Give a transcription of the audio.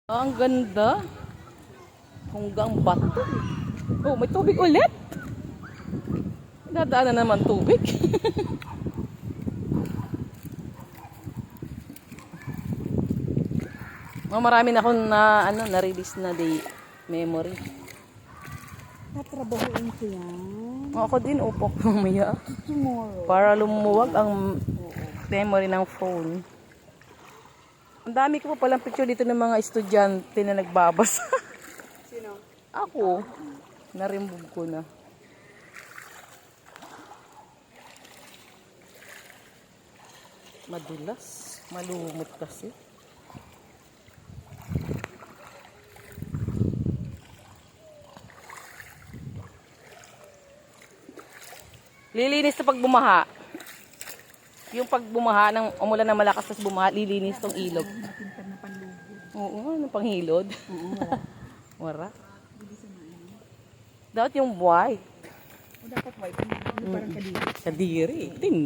Ang ganda. Hanggang bato. Oh, may tubig ulit. Dadaan na naman tubig. Marami na akong na-release na day memory. Tatrabahoin ko yan. Ako din, upo mamaya. Tomorrow. Para lumuwag ang memory ng phone. Ang dami ko pa palang picture dito ng mga estudyante na nagbabasa. Sino? Ako, na-remove ko na. Madulas, malumot kasi. Lilinis na pag bumaha. Yung pag bumaha, umulan na malakas tas bumaha, lilinis tong ilog. Matintad na panlugo. Oo, ano panghilod? Oo, wala. Wara. Dapat yung white. O dapat white. Parang kadiri. Kadiri. Tin.